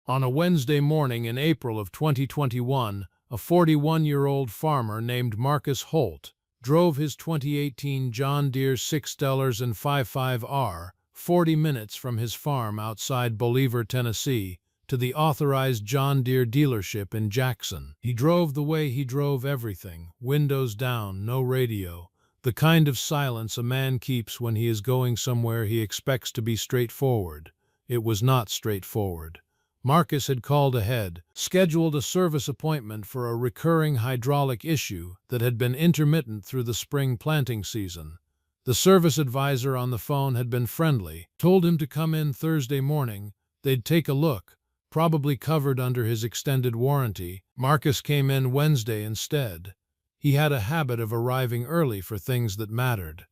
On a Wednesday morning in April of 2021, a 41-year-old farmer named Marcus Holt drove his 2018 John Deere 6.55R 40 minutes from his farm outside Bolivar, Tennessee, to the authorized John Deere dealership in Jackson. He drove the way he drove everything, windows down, no radio, the kind of silence a man keeps when he is going somewhere he expects to be straightforward. It was not straightforward. Marcus had called ahead, scheduled a service appointment for a recurring hydraulic issue that had been intermittent through the spring planting season. The service advisor on the phone had been friendly, told him to come in Thursday morning. They'd take a look, probably covered under his extended warranty. Marcus came in Wednesday instead. He had a habit of arriving early for things that mattered.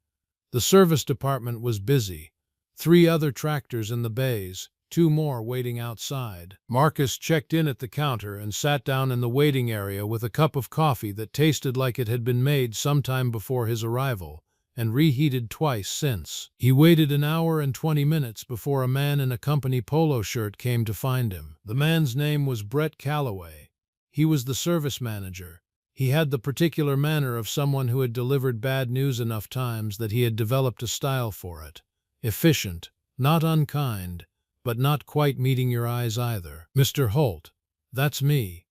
The service department was busy. 3 other tractors in the bays, 2 more waiting outside. Marcus checked in at the counter and sat down in the waiting area with a cup of coffee that tasted like it had been made sometime before his arrival and reheated twice since. He waited an hour and 20 minutes before a man in a company polo shirt came to find him. The man's name was Brett Calloway. He was the service manager. He had the particular manner of someone who had delivered bad news enough times that he had developed a style for it. Efficient, not unkind, but not quite meeting your eyes either. "Mr. Holt, that's me."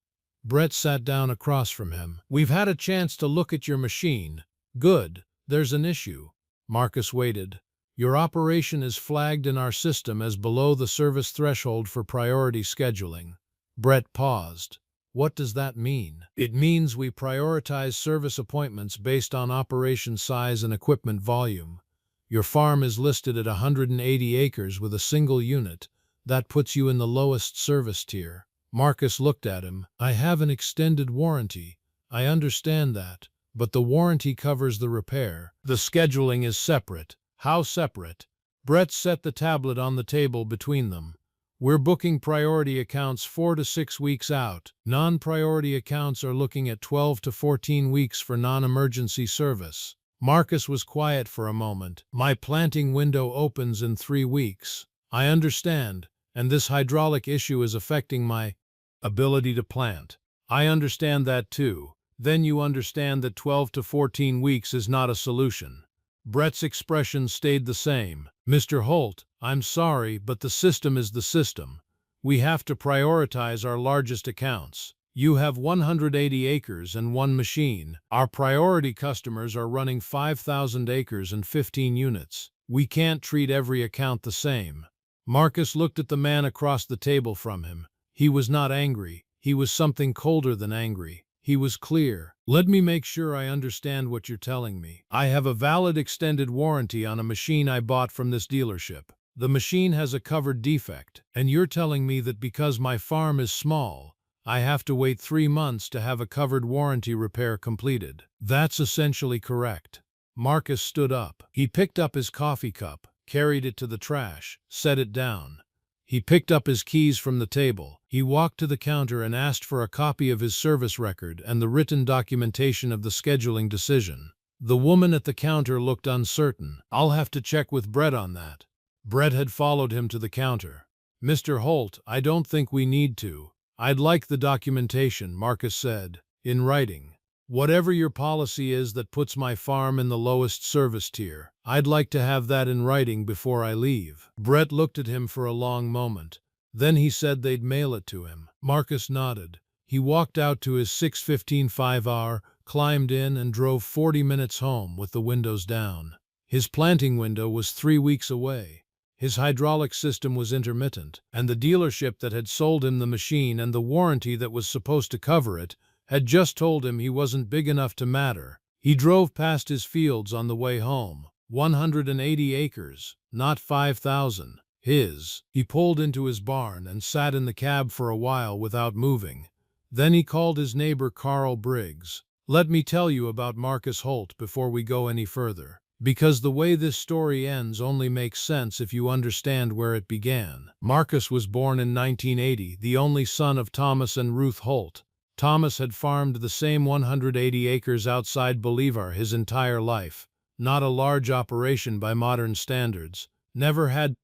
Brett sat down across from him. "We've had a chance to look at your machine." "Good. There's an issue." Marcus waited. "Your operation is flagged in our system as below the service threshold for priority scheduling." Brett paused. "What does that mean?" "It means we prioritize service appointments based on operation size and equipment volume. Your farm is listed at 180 acres with a single unit. That puts you in the lowest service tier." Marcus looked at him. "I have an extended warranty. I understand that. But the warranty covers the repair. The scheduling is separate." "How separate?" Brett set the tablet on the table between them. "We're booking priority accounts 4 to 6 weeks out. Non-priority accounts are looking at 12 to 14 weeks for non-emergency service." Marcus was quiet for a moment. "My planting window opens in 3 weeks. I understand, and this hydraulic issue is affecting my ability to plant." "I understand that too. Then you understand that 12 to 14 weeks is not a solution." Brett's expression stayed the same. "Mr. Holt, I'm sorry, but the system is the system. We have to prioritize our largest accounts. You have 180 acres and 1 machine. Our priority customers are running 5,000 acres and 15 units. We can't treat every account the same." Marcus looked at the man across the table from him. He was not angry. He was something colder than angry. He was clear. "Let me make sure I understand what you're telling me. I have a valid extended warranty on a machine I bought from this dealership. The machine has a covered defect, and you're telling me that because my farm is small, I have to wait 3 months to have a covered warranty repair completed." "That's essentially correct." Marcus stood up. He picked up his coffee cup, carried it to the trash, set it down. He picked up his keys from the table. He walked to the counter and asked for a copy of his service record and the written documentation of the scheduling decision. The woman at the counter looked uncertain. "I'll have to check with Brett on that." Brett had followed him to the counter. "Mr. Holt, I don't think we need to." "I'd like the documentation," Marcus said, "in writing. Whatever your policy is that puts my farm in the lowest service tier, I'd like to have that in writing before I leave." Brett looked at him for a long moment. Then he said they'd mail it to him. Marcus nodded. He walked out to his 6.55R, climbed in, and drove 40 minutes home with the windows down. His planting window was 3 weeks away. His hydraulic system was intermittent, and the dealership that had sold him the machine and the warranty that was supposed to cover it had just told him he wasn't big enough to matter. He drove past his fields on the way home. 180 acres, not 5,000. His. He pulled into his barn and sat in the cab for a while without moving. Then he called his neighbor Carl Briggs. "Let me tell you about Marcus Holt before we go any further, because the way this story ends only makes sense if you understand where it began." Marcus was born in 1980, the only son of Thomas and Ruth Holt. Thomas had farmed the same 180 acres outside Bolivar his entire life. Not a large operation by modern standards. Never had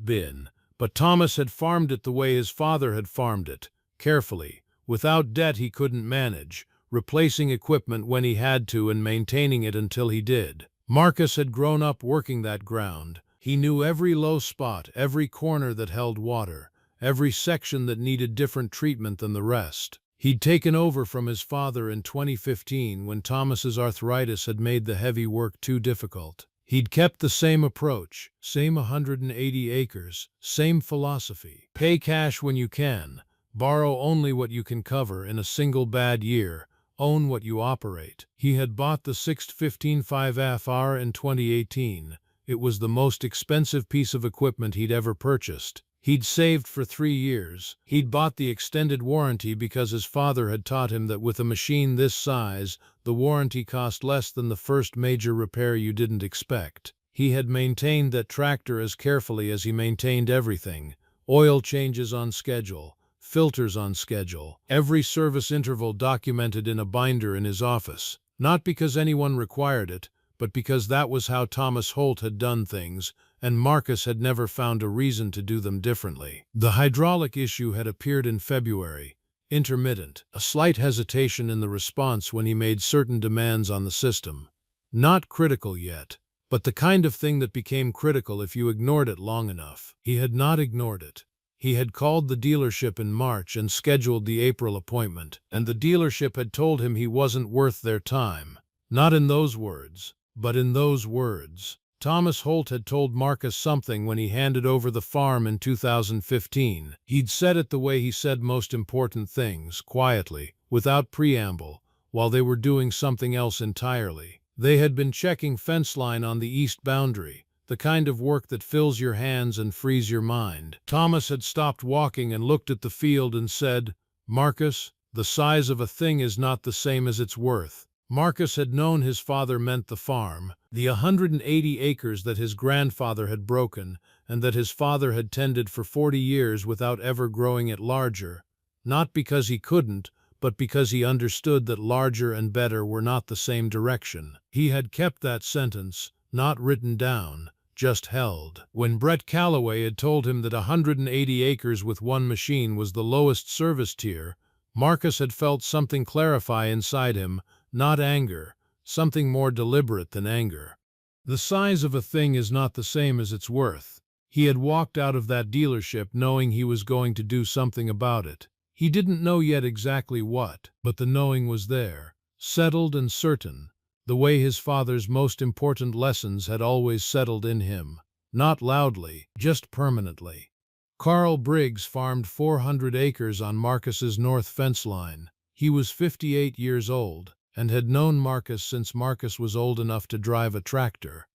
been, But Thomas had farmed it the way his father had farmed it, carefully. Without debt he couldn't manage, replacing equipment when he had to and maintaining it until he did. Marcus had grown up working that ground. He knew every low spot, every corner that held water, every section that needed different treatment than the rest. He'd taken over from his father in 2015 when Thomas's arthritis had made the heavy work too difficult. He'd kept the same approach, same 180 acres, same philosophy. Pay cash when you can, borrow only what you can cover in a single bad year, own what you operate. He had bought the 615.5FR in 2018. It was the most expensive piece of equipment he'd ever purchased. He'd saved for 3 years. He'd bought the extended warranty because his father had taught him that with a machine this size, the warranty cost less than the first major repair you didn't expect. He had maintained that tractor as carefully as he maintained everything. Oil changes on schedule, filters on schedule, every service interval documented in a binder in his office. Not because anyone required it, but because that was how Thomas Holt had done things, and Marcus had never found a reason to do them differently. The hydraulic issue had appeared in February, intermittent, a slight hesitation in the response when he made certain demands on the system. Not critical yet, but the kind of thing that became critical if you ignored it long enough. He had not ignored it. He had called the dealership in March and scheduled the April appointment, and the dealership had told him he wasn't worth their time. Not in those words, but in those words. Thomas Holt had told Marcus something when he handed over the farm in 2015. He'd said it the way he said most important things, quietly, without preamble, while they were doing something else entirely. They had been checking fence line on the east boundary, the kind of work that fills your hands and frees your mind. Thomas had stopped walking and looked at the field and said, "Marcus, the size of a thing is not the same as its worth." Marcus had known his father meant the farm, the 180 acres that his grandfather had broken and that his father had tended for 40 years without ever growing it larger, not because he couldn't, but because he understood that larger and better were not the same direction. He had kept that sentence, not written down, just held. When Brett Calloway had told him that 180 acres with one machine was the lowest service tier, Marcus had felt something clarify inside him, not anger, something more deliberate than anger. The size of a thing is not the same as its worth. He had walked out of that dealership knowing he was going to do something about it. He didn't know yet exactly what, but the knowing was there, settled and certain, the way his father's most important lessons had always settled in him, not loudly, just permanently. Carl Briggs farmed 400 acres on Marcus's north fence line. He was 58 years old and had known Marcus since Marcus was old enough to drive a tractor.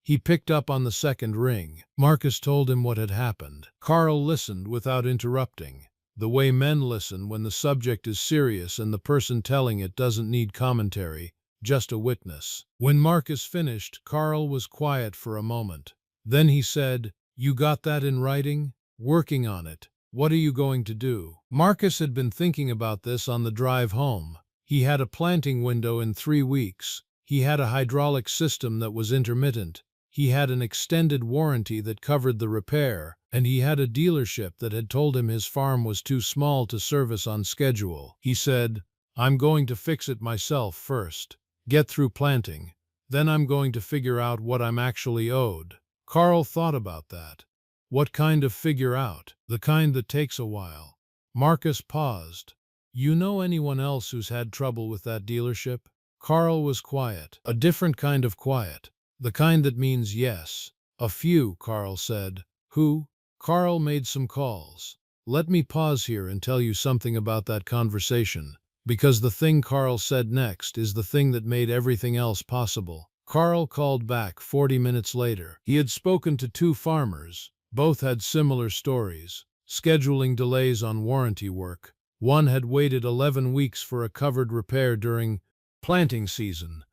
He picked up on the second ring. Marcus told him what had happened. Carl listened without interrupting, the way men listen when the subject is serious and the person telling it doesn't need commentary, just a witness. When Marcus finished, Carl was quiet for a moment. Then he said, "You got that in writing? Working on it. What are you going to do?" Marcus had been thinking about this on the drive home. He had a planting window in 3 weeks. He had a hydraulic system that was intermittent. He had an extended warranty that covered the repair, and he had a dealership that had told him his farm was too small to service on schedule. He said, "I'm going to fix it myself first. Get through planting. Then I'm going to figure out what I'm actually owed." Carl thought about that. What kind of figure out? The kind that takes a while. Marcus paused. "You know anyone else who's had trouble with that dealership?" Carl was quiet. A different kind of quiet. The kind that means yes. "A few," Carl said. "Who?" Carl made some calls. Let me pause here and tell you something about that conversation, because the thing Carl said next is the thing that made everything else possible. Carl called back 40 minutes later. He had spoken to 2 farmers. Both had similar stories. Scheduling delays on warranty work. One had waited 11 weeks for a covered repair during planting season.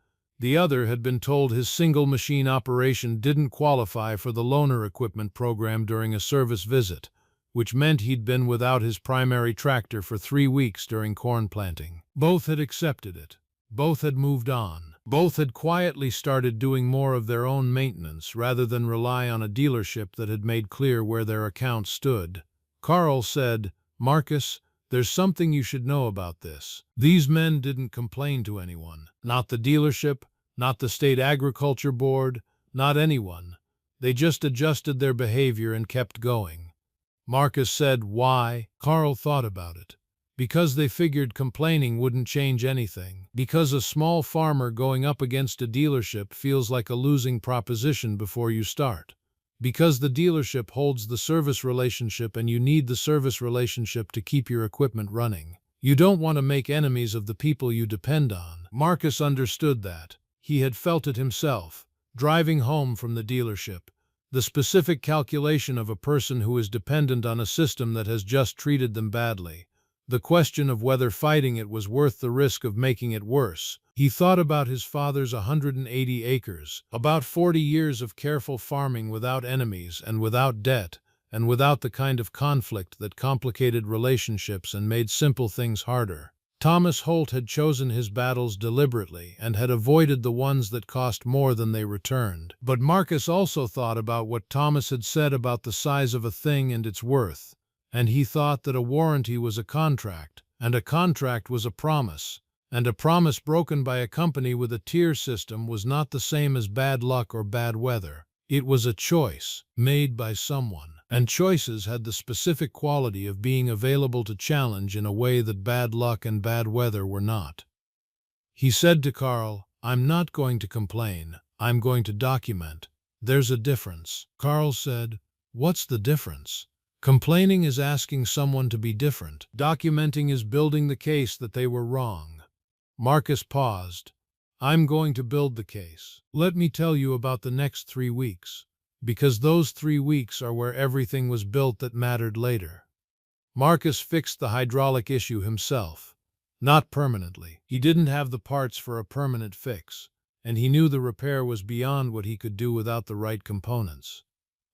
The other had been told his single machine operation didn't qualify for the loaner equipment program during a service visit, which meant he'd been without his primary tractor for 3 weeks during corn planting. Both had accepted it. Both had moved on. Both had quietly started doing more of their own maintenance rather than rely on a dealership that had made clear where their accounts stood. Carl said, "Marcus, there's something you should know about this. These men didn't complain to anyone. Not the dealership, not the state agriculture board, not anyone. They just adjusted their behavior and kept going." Marcus said, "Why?" Carl thought about it. Because they figured complaining wouldn't change anything. Because a small farmer going up against a dealership feels like a losing proposition before you start. Because the dealership holds the service relationship and you need the service relationship to keep your equipment running. You don't want to make enemies of the people you depend on. Marcus understood that. He had felt it himself, driving home from the dealership. The specific calculation of a person who is dependent on a system that has just treated them badly. The question of whether fighting it was worth the risk of making it worse. He thought about his father's 180 acres, about 40 years of careful farming without enemies and without debt, and without the kind of conflict that complicated relationships and made simple things harder. Thomas Holt had chosen his battles deliberately and had avoided the ones that cost more than they returned. But Marcus also thought about what Thomas had said about the size of a thing and its worth. And he thought that a warranty was a contract, and a contract was a promise, and a promise broken by a company with a tier system was not the same as bad luck or bad weather. It was a choice, made by someone, and choices had the specific quality of being available to challenge in a way that bad luck and bad weather were not. He said to Carl, "I'm not going to complain, I'm going to document. There's a difference." Carl said, "What's the difference?" "Complaining is asking someone to be different. Documenting is building the case that they were wrong." Marcus paused. "I'm going to build the case. Let me tell you about the next 3 weeks, because those 3 weeks are where everything was built that mattered later." Marcus fixed the hydraulic issue himself. Not permanently. He didn't have the parts for a permanent fix, and he knew the repair was beyond what he could do without the right components.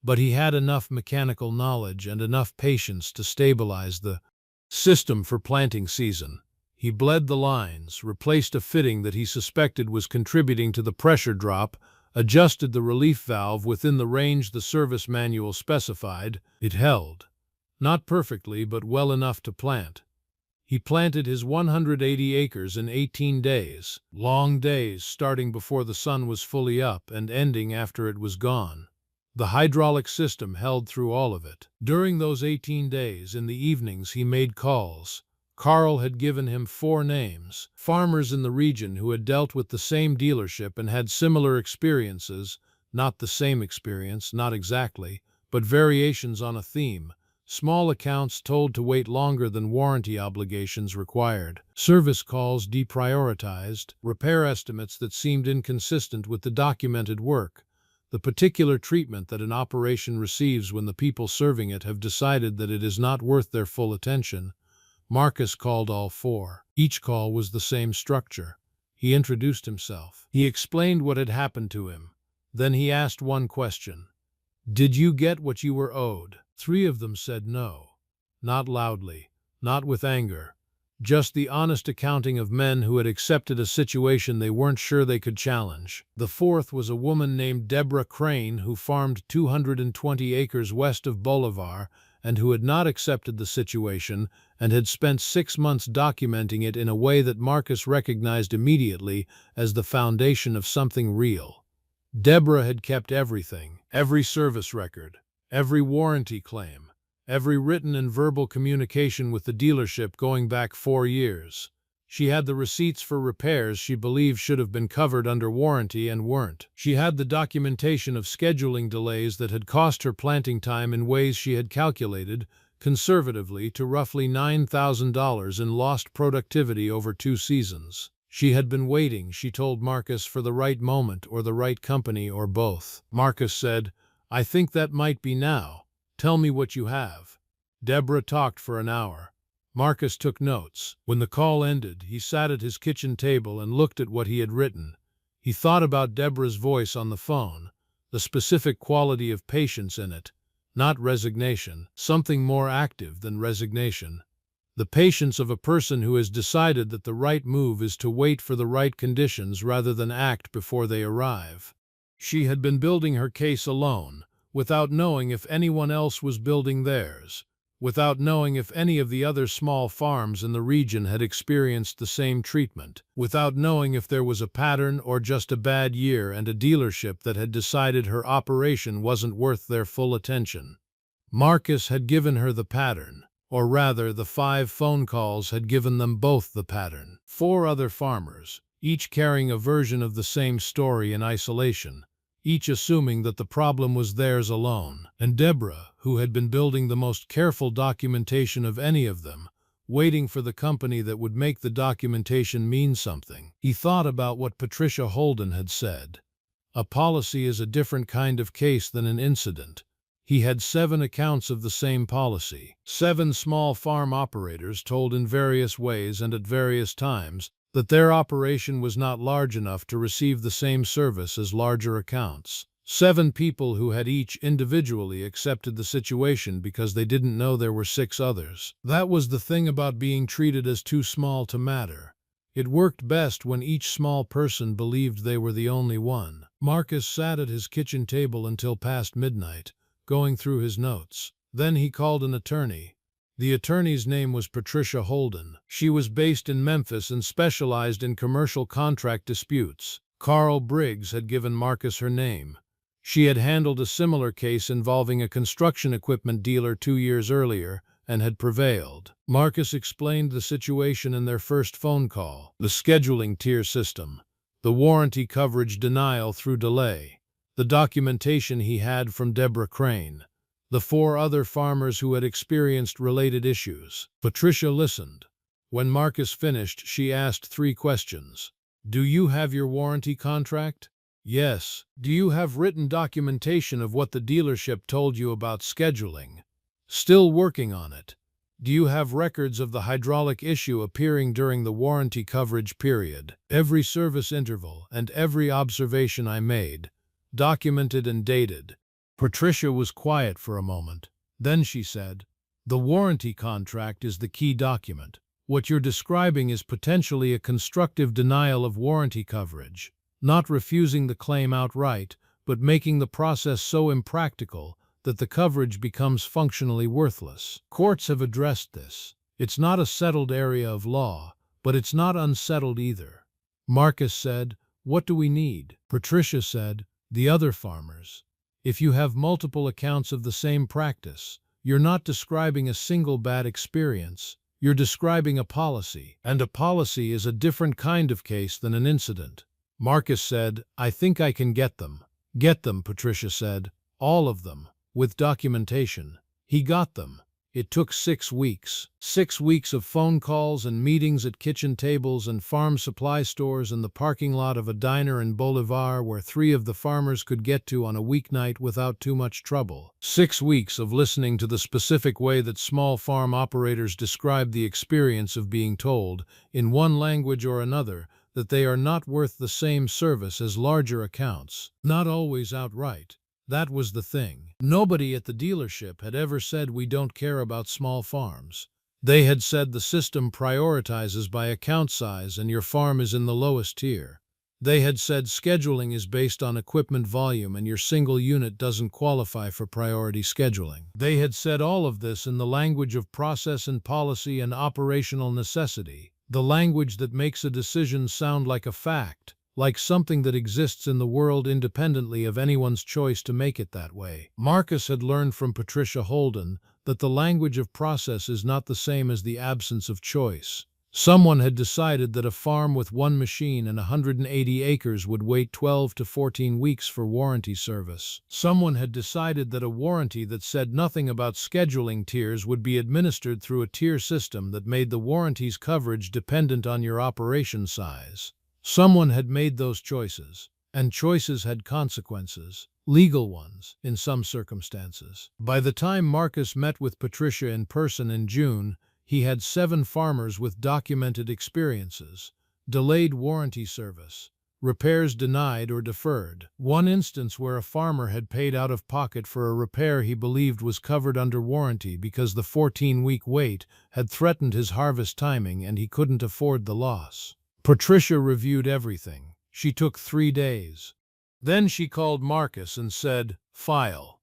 But he had enough mechanical knowledge and enough patience to stabilize the system for planting season. He bled the lines, replaced a fitting that he suspected was contributing to the pressure drop, adjusted the relief valve within the range the service manual specified. It held. Not perfectly, but well enough to plant. He planted his 180 acres in 18 days, long days starting before the sun was fully up and ending after it was gone. The hydraulic system held through all of it. During those 18 days, in the evenings, he made calls. Carl had given him 4 names, farmers in the region who had dealt with the same dealership and had similar experiences, not the same experience, not exactly, but variations on a theme. Small accounts told to wait longer than warranty obligations required. Service calls deprioritized. Repair estimates that seemed inconsistent with the documented work. The particular treatment that an operation receives when the people serving it have decided that it is not worth their full attention. Marcus called all 4. Each call was the same structure. He introduced himself. He explained what had happened to him. Then he asked one question. "Did you get what you were owed?" 3 of them said no. Not loudly, not with anger. Just the honest accounting of men who had accepted a situation they weren't sure they could challenge. The 4th was a woman named Deborah Crane who farmed 220 acres west of Bolivar and who had not accepted the situation and had spent 6 months documenting it in a way that Marcus recognized immediately as the foundation of something real. Deborah had kept everything, every service record, every warranty claim, every written and verbal communication with the dealership going back 4 years. She had the receipts for repairs she believed should have been covered under warranty and weren't. She had the documentation of scheduling delays that had cost her planting time in ways she had calculated, conservatively, to roughly $9,000 in lost productivity over 2 seasons. She had been waiting, she told Marcus, for the right moment or the right company or both. Marcus said, "I think that might be now. Tell me what you have." Deborah talked for an hour. Marcus took notes. When the call ended, he sat at his kitchen table and looked at what he had written. He thought about Deborah's voice on the phone, the specific quality of patience in it, not resignation, something more active than resignation. The patience of a person who has decided that the right move is to wait for the right conditions rather than act before they arrive. She had been building her case alone, without knowing if anyone else was building theirs, without knowing if any of the other small farms in the region had experienced the same treatment, without knowing if there was a pattern or just a bad year and a dealership that had decided her operation wasn't worth their full attention. Marcus had given her the pattern, or rather the 5 phone calls had given them both the pattern. 4 other farmers, each carrying a version of the same story in isolation, each assuming that the problem was theirs alone, and Deborah, who had been building the most careful documentation of any of them, waiting for the company that would make the documentation mean something. He thought about what Patricia Holden had said. A policy is a different kind of case than an incident. He had 7 accounts of the same policy. 7 small farm operators told in various ways and at various times that their operation was not large enough to receive the same service as larger accounts. 7 people who had each individually accepted the situation because they didn't know there were 6 others. That was the thing about being treated as too small to matter. It worked best when each small person believed they were the only one. Marcus sat at his kitchen table until past midnight, going through his notes. Then he called an attorney. The attorney's name was Patricia Holden. She was based in Memphis and specialized in commercial contract disputes. Carl Briggs had given Marcus her name. She had handled a similar case involving a construction equipment dealer 2 years earlier and had prevailed. Marcus explained the situation in their first phone call: the scheduling tier system, the warranty coverage denial through delay, the documentation he had from Deborah Crane, the 4 other farmers who had experienced related issues. Patricia listened. When Marcus finished, she asked 3 questions. Do you have your warranty contract? Yes. Do you have written documentation of what the dealership told you about scheduling? Still working on it. Do you have records of the hydraulic issue appearing during the warranty coverage period? Every service interval and every observation I made, documented and dated. Patricia was quiet for a moment. Then she said, "The warranty contract is the key document. What you're describing is potentially a constructive denial of warranty coverage, not refusing the claim outright, but making the process so impractical that the coverage becomes functionally worthless. Courts have addressed this. It's not a settled area of law, but it's not unsettled either." Marcus said, "What do we need?" Patricia said, "The other farmers. If you have multiple accounts of the same practice, you're not describing a single bad experience, you're describing a policy, and a policy is a different kind of case than an incident." Marcus said, "I think I can get them." "Get them," Patricia said. "All of them, with documentation." He got them. It took 6 weeks. 6 weeks of phone calls and meetings at kitchen tables and farm supply stores and the parking lot of a diner in Bolivar where 3 of the farmers could get to on a weeknight without too much trouble. 6 weeks of listening to the specific way that small farm operators describe the experience of being told, in one language or another, that they are not worth the same service as larger accounts. Not always outright. That was the thing. Nobody at the dealership had ever said we don't care about small farms. They had said the system prioritizes by account size and your farm is in the lowest tier. They had said scheduling is based on equipment volume and your single unit doesn't qualify for priority scheduling. They had said all of this in the language of process and policy and operational necessity, the language that makes a decision sound like a fact, like something that exists in the world independently of anyone's choice to make it that way. Marcus had learned from Patricia Holden that the language of process is not the same as the absence of choice. Someone had decided that a farm with 1 machine and 180 acres would wait 12 to 14 weeks for warranty service. Someone had decided that a warranty that said nothing about scheduling tiers would be administered through a tier system that made the warranty's coverage dependent on your operation size. Someone had made those choices, and choices had consequences, legal ones in some circumstances. By the time Marcus met with Patricia in person in June, he had 7 farmers with documented experiences, delayed warranty service, repairs denied or deferred. One instance where a farmer had paid out of pocket for a repair he believed was covered under warranty because the 14-week wait had threatened his harvest timing and he couldn't afford the loss. Patricia reviewed everything. She took 3 days. Then she called Marcus and said, "File."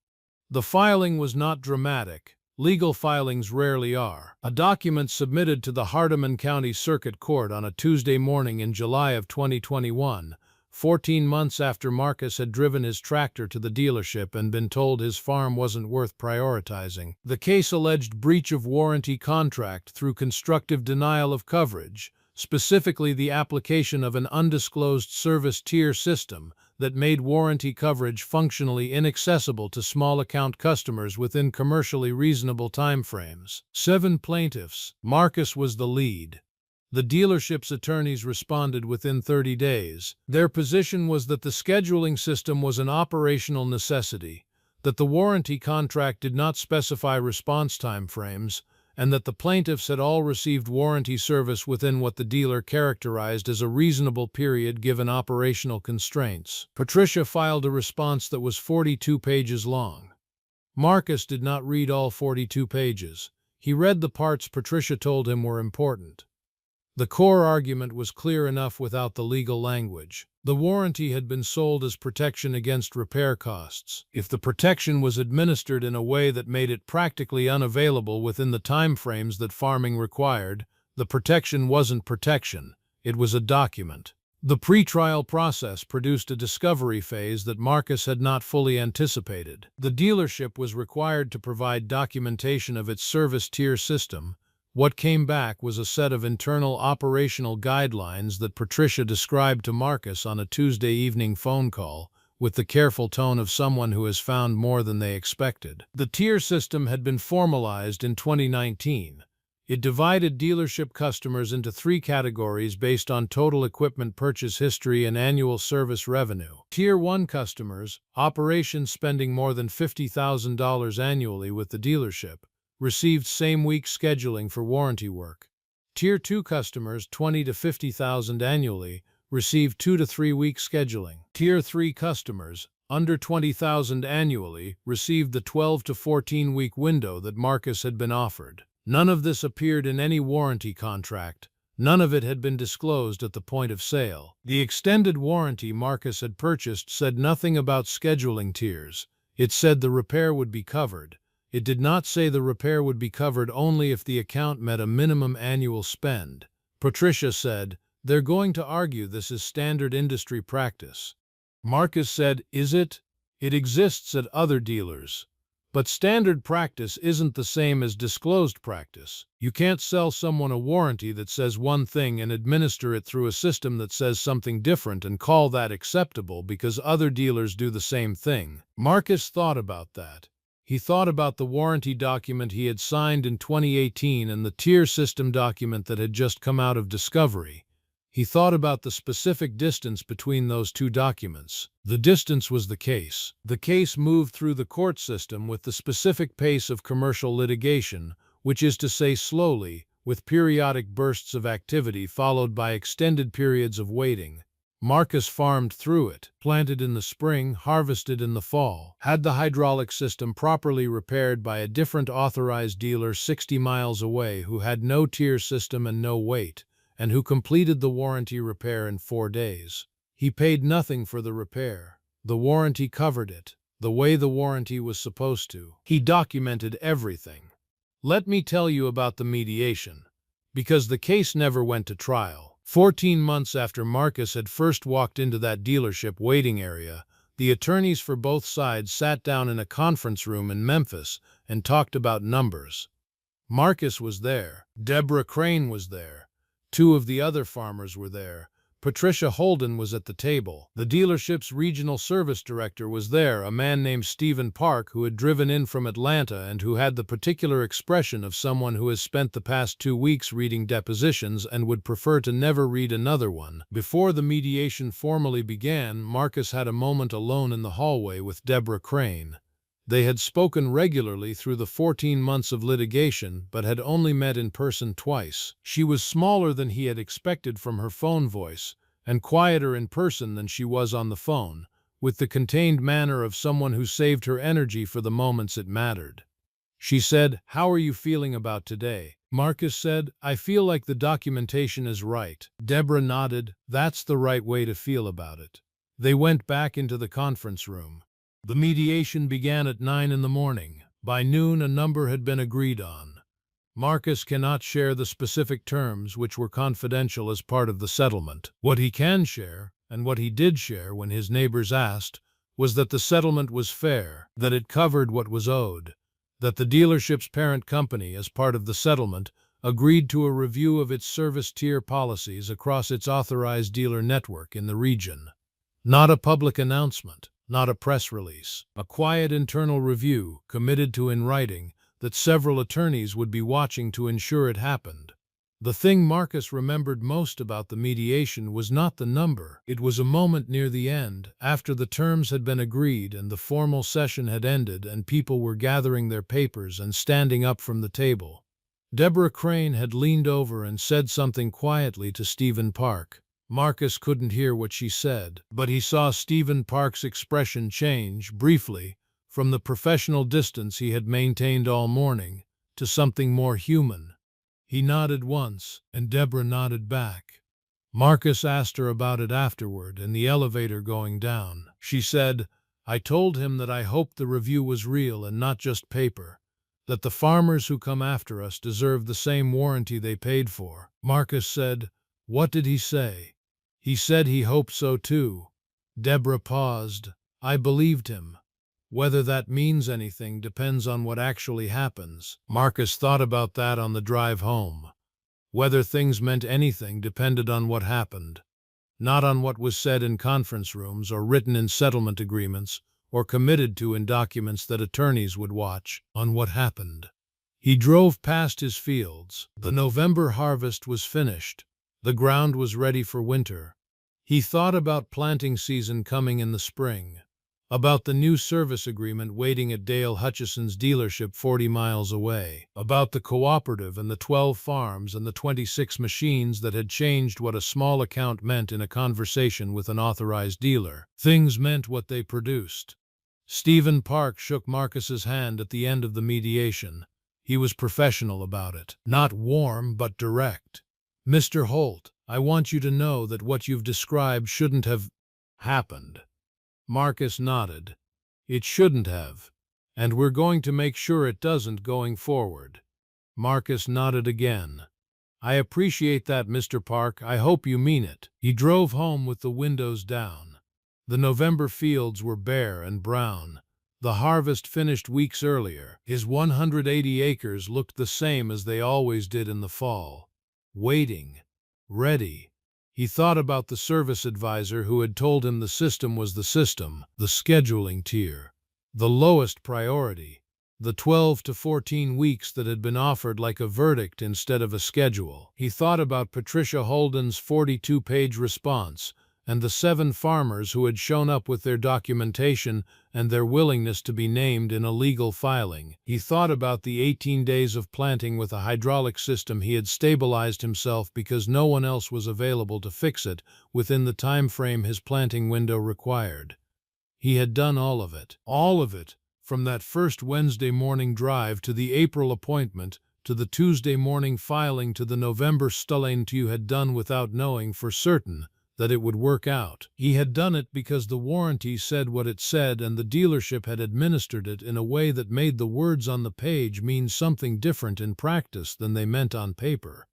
The filing was not dramatic. Legal filings rarely are. A document submitted to the Hardeman County Circuit Court on a Tuesday morning in July of 2021, 14 months after Marcus had driven his tractor to the dealership and been told his farm wasn't worth prioritizing. The case alleged breach of warranty contract through constructive denial of coverage, specifically the application of an undisclosed service tier system that made warranty coverage functionally inaccessible to small account customers within commercially reasonable timeframes. 7 plaintiffs. Marcus was the lead. The dealership's attorneys responded within 30 days. Their position was that the scheduling system was an operational necessity, that the warranty contract did not specify response timeframes, and that the plaintiffs had all received warranty service within what the dealer characterized as a reasonable period given operational constraints. Patricia filed a response that was 42 pages long. Marcus did not read all 42 pages. He read the parts Patricia told him were important. The core argument was clear enough without the legal language. The warranty had been sold as protection against repair costs. If the protection was administered in a way that made it practically unavailable within the timeframes that farming required, the protection wasn't protection, it was a document. The pretrial process produced a discovery phase that Marcus had not fully anticipated. The dealership was required to provide documentation of its service tier system. What came back was a set of internal operational guidelines that Patricia described to Marcus on a Tuesday evening phone call, with the careful tone of someone who has found more than they expected. The tier system had been formalized in 2019. It divided dealership customers into 3 categories based on total equipment purchase history and annual service revenue. Tier 1 customers, operations spending more than $50,000 annually with the dealership, received same-week scheduling for warranty work. Tier 2 customers, $20,000 to $50,000 annually, received 2 to 3 week scheduling. Tier 3 customers, under $20,000 annually, received the 12 to 14 week window that Marcus had been offered. None of this appeared in any warranty contract. None of it had been disclosed at the point of sale. The extended warranty Marcus had purchased said nothing about scheduling tiers. It said the repair would be covered. It did not say the repair would be covered only if the account met a minimum annual spend. Patricia said, "They're going to argue this is standard industry practice." Marcus said, "Is it? It exists at other dealers. But standard practice isn't the same as disclosed practice. You can't sell someone a warranty that says one thing and administer it through a system that says something different and call that acceptable because other dealers do the same thing." Marcus thought about that. He thought about the warranty document he had signed in 2018 and the tier system document that had just come out of discovery. He thought about the specific distance between those 2 documents. The distance was the case. The case moved through the court system with the specific pace of commercial litigation, which is to say slowly, with periodic bursts of activity followed by extended periods of waiting. Marcus farmed through it, planted in the spring, harvested in the fall, had the hydraulic system properly repaired by a different authorized dealer 60 miles away who had no tier system and no wait, and who completed the warranty repair in 4 days. He paid nothing for the repair. The warranty covered it, the way the warranty was supposed to. He documented everything. Let me tell you about the mediation, because the case never went to trial. 14 months after Marcus had first walked into that dealership waiting area, the attorneys for both sides sat down in a conference room in Memphis and talked about numbers. Marcus was there. Deborah Crane was there. 2 of the other farmers were there. Patricia Holden was at the table. The dealership's regional service director was there, a man named Stephen Park who had driven in from Atlanta and who had the particular expression of someone who has spent the past 2 weeks reading depositions and would prefer to never read another one. Before the mediation formally began, Marcus had a moment alone in the hallway with Deborah Crane. They had spoken regularly through the 14 months of litigation, but had only met in person twice. She was smaller than he had expected from her phone voice, and quieter in person than she was on the phone, with the contained manner of someone who saved her energy for the moments it mattered. She said, "How are you feeling about today?" Marcus said, "I feel like the documentation is right." Deborah nodded. "That's the right way to feel about it." They went back into the conference room. The mediation began at 9 in the morning. By noon, a number had been agreed on. Marcus cannot share the specific terms, which were confidential as part of the settlement. What he can share, and what he did share when his neighbors asked, was that the settlement was fair, that it covered what was owed, that the dealership's parent company, as part of the settlement, agreed to a review of its service tier policies across its authorized dealer network in the region. Not a public announcement, not a press release, a quiet internal review, committed to in writing, that several attorneys would be watching to ensure it happened. The thing Marcus remembered most about the mediation was not the number. It was a moment near the end, after the terms had been agreed and the formal session had ended and people were gathering their papers and standing up from the table. Deborah Crane had leaned over and said something quietly to Stephen Park. Marcus couldn't hear what she said, but he saw Stephen Park's expression change, briefly, from the professional distance he had maintained all morning, to something more human. He nodded once, and Deborah nodded back. Marcus asked her about it afterward, in the elevator going down. She said, "I told him that I hoped the review was real and not just paper, that the farmers who come after us deserve the same warranty they paid for." Marcus said, "What did he say?" "He said he hoped so too." Deborah paused. "I believed him. Whether that means anything depends on what actually happens." Marcus thought about that on the drive home. Whether things meant anything depended on what happened, not on what was said in conference rooms or written in settlement agreements or committed to in documents that attorneys would watch, on what happened. He drove past his fields. The November harvest was finished. The ground was ready for winter. He thought about planting season coming in the spring, about the new service agreement waiting at Dale Hutchison's dealership 40 miles away, about the cooperative and the 12 farms and the 26 machines that had changed what a small account meant in a conversation with an authorized dealer. Things meant what they produced. Stephen Park shook Marcus's hand at the end of the mediation. He was professional about it, not warm but direct. "Mr. Holt, I want you to know that what you've described shouldn't have happened." Marcus nodded. "It shouldn't have, and we're going to make sure it doesn't going forward." Marcus nodded again. "I appreciate that, Mr. Park. I hope you mean it." He drove home with the windows down. The November fields were bare and brown. The harvest finished weeks earlier. His 180 acres looked the same as they always did in the fall. Waiting. Ready. He thought about the service advisor who had told him the system was the system, the scheduling tier, the lowest priority, the 12 to 14 weeks that had been offered like a verdict instead of a schedule. He thought about Patricia Holden's 42-page response and the 7 farmers who had shown up with their documentation and their willingness to be named in a legal filing. He thought about the 18 days of planting with a hydraulic system he had stabilized himself because no one else was available to fix it within the time frame his planting window required. He had done all of it, from that first Wednesday morning drive to the April appointment to the Tuesday morning filing to the November stulling you had done without knowing for certain that it would work out. He had done it because the warranty said what it said and the dealership had administered it in a way that made the words on the page mean something different in practice than they meant on paper.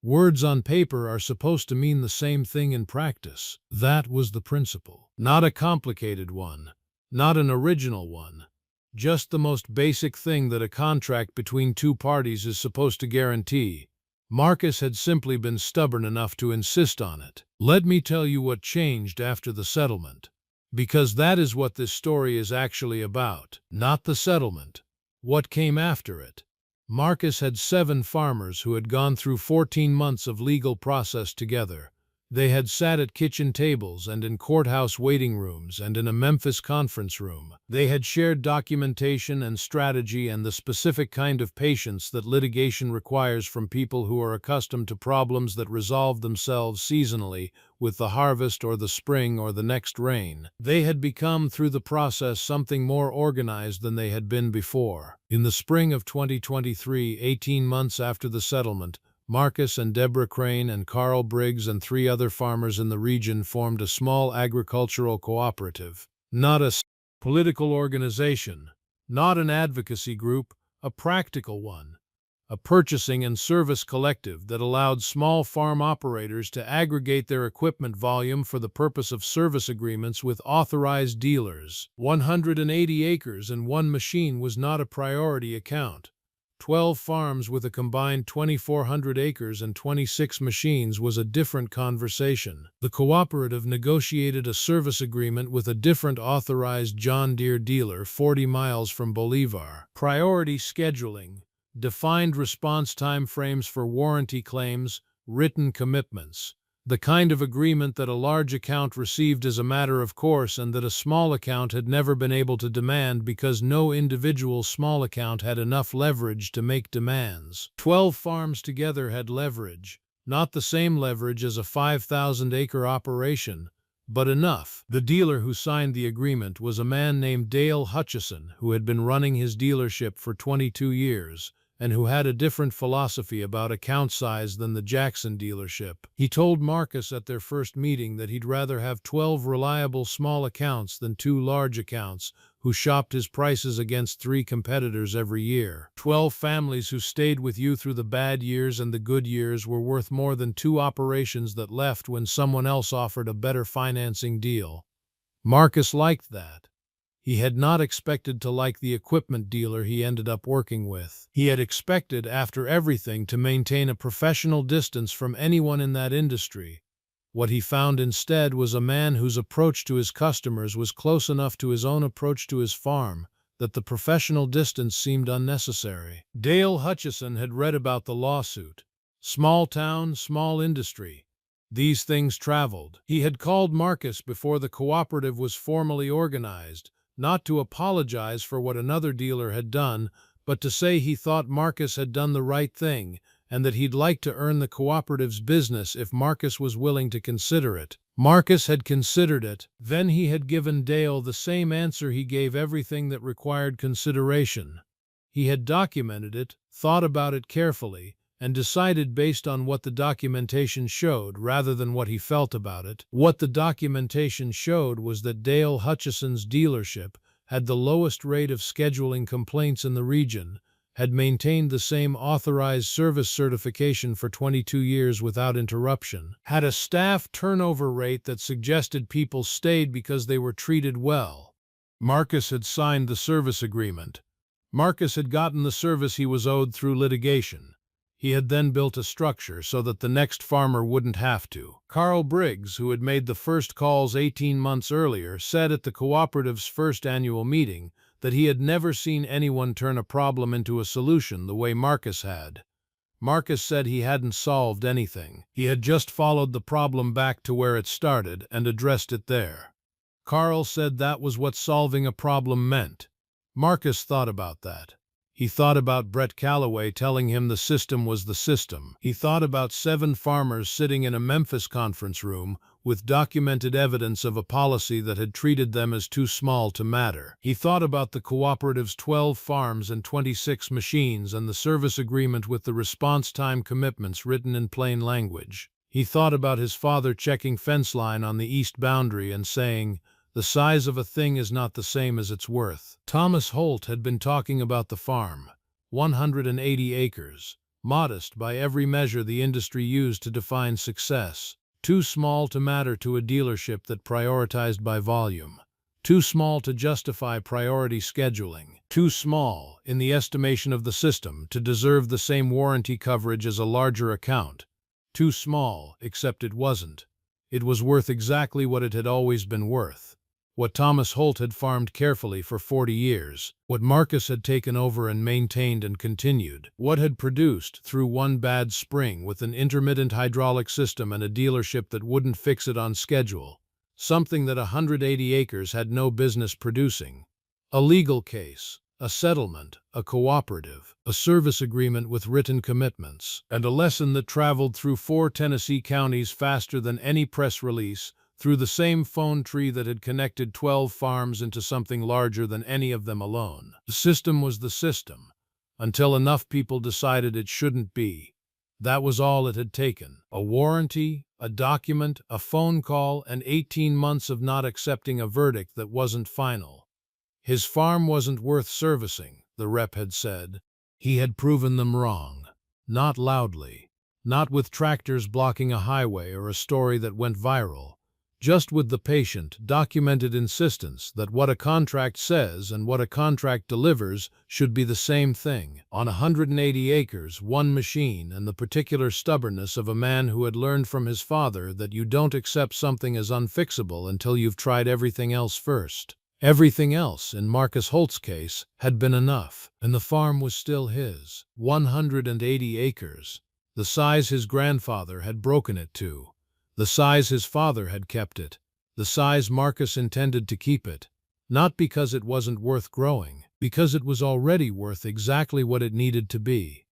Words on paper are supposed to mean the same thing in practice. That was the principle. Not a complicated one, not an original one, just the most basic thing that a contract between two parties is supposed to guarantee. Marcus had simply been stubborn enough to insist on it. Let me tell you what changed after the settlement. Because that is what this story is actually about, not the settlement. What came after it? Marcus had 7 farmers who had gone through 14 months of legal process together, They had sat at kitchen tables and in courthouse waiting rooms and in a Memphis conference room. They had shared documentation and strategy and the specific kind of patience that litigation requires from people who are accustomed to problems that resolve themselves seasonally with the harvest or the spring or the next rain. They had become, through the process, something more organized than they had been before. In the spring of 2023, 18 months after the settlement, Marcus and Deborah Crane and Carl Briggs and 3 other farmers in the region formed a small agricultural cooperative. Not a political organization, not an advocacy group, a practical one. A purchasing and service collective that allowed small farm operators to aggregate their equipment volume for the purpose of service agreements with authorized dealers. 180 acres and 1 machine was not a priority account. 12 farms with a combined 2,400 acres and 26 machines was a different conversation. The cooperative negotiated a service agreement with a different authorized John Deere dealer 40 miles from Bolivar. Priority scheduling, defined response time frames for warranty claims, written commitments. The kind of agreement that a large account received as a matter of course and that a small account had never been able to demand because no individual small account had enough leverage to make demands. 12 farms together had leverage, not the same leverage as a 5,000-acre operation, but enough. The dealer who signed the agreement was a man named Dale Hutchison, who had been running his dealership for 22 years. And who had a different philosophy about account size than the Jackson dealership. He told Marcus at their first meeting that he'd rather have 12 reliable small accounts than 2 large accounts who shopped his prices against 3 competitors every year. 12 families who stayed with you through the bad years and the good years were worth more than 2 operations that left when someone else offered a better financing deal. Marcus liked that. He had not expected to like the equipment dealer he ended up working with. He had expected, after everything, to maintain a professional distance from anyone in that industry. What he found instead was a man whose approach to his customers was close enough to his own approach to his farm that the professional distance seemed unnecessary. Dale Hutchison had read about the lawsuit. Small town, small industry. These things traveled. He had called Marcus before the cooperative was formally organized, not to apologize for what another dealer had done, but to say he thought Marcus had done the right thing and that he'd like to earn the cooperative's business if Marcus was willing to consider it. Marcus had considered it. Then he had given Dale the same answer he gave everything that required consideration. He had documented it, thought about it carefully, and decided based on what the documentation showed rather than what he felt about it. What the documentation showed was that Dale Hutchison's dealership had the lowest rate of scheduling complaints in the region, had maintained the same authorized service certification for 22 years without interruption, had a staff turnover rate that suggested people stayed because they were treated well. Marcus had signed the service agreement. Marcus had gotten the service he was owed through litigation. He had then built a structure so that the next farmer wouldn't have to. Carl Briggs, who had made the first calls 18 months earlier, said at the cooperative's first annual meeting that he had never seen anyone turn a problem into a solution the way Marcus had. Marcus said he hadn't solved anything. He had just followed the problem back to where it started and addressed it there. Carl said that was what solving a problem meant. Marcus thought about that. He thought about Brett Calloway telling him the system was the system. He thought about 7 farmers sitting in a Memphis conference room with documented evidence of a policy that had treated them as too small to matter. He thought about the cooperative's 12 farms and 26 machines and the service agreement with the response time commitments written in plain language. He thought about his father checking fence line on the east boundary and saying, "The size of a thing is not the same as its worth." Thomas Holt had been talking about the farm, 180 acres, modest by every measure the industry used to define success, too small to matter to a dealership that prioritized by volume, too small to justify priority scheduling, too small, in the estimation of the system, to deserve the same warranty coverage as a larger account, too small, except it wasn't. It was worth exactly what it had always been worth. what Thomas Holt had farmed carefully for 40 years, what Marcus had taken over and maintained and continued, what had produced through one bad spring with an intermittent hydraulic system and a dealership that wouldn't fix it on schedule, something that 180 acres had no business producing. A legal case, a settlement, a cooperative, a service agreement with written commitments, and a lesson that traveled through 4 Tennessee counties faster than any press release, through the same phone tree that had connected 12 farms into something larger than any of them alone. The system was the system, until enough people decided it shouldn't be. That was all it had taken. A warranty, a document, a phone call, and 18 months of not accepting a verdict that wasn't final. His farm wasn't worth servicing, the rep had said. He had proven them wrong. Not loudly. Not with tractors blocking a highway or a story that went viral. Just with the patient, documented insistence that what a contract says and what a contract delivers should be the same thing. On 180 acres, one machine, and the particular stubbornness of a man who had learned from his father that you don't accept something as unfixable until you've tried everything else first. Everything else, in Marcus Holt's case, had been enough, and the farm was still his. 180 acres. The size his grandfather had broken it to. The size his father had kept it. The size Marcus intended to keep it. Not because it wasn't worth growing, because it was already worth exactly what it needed to be.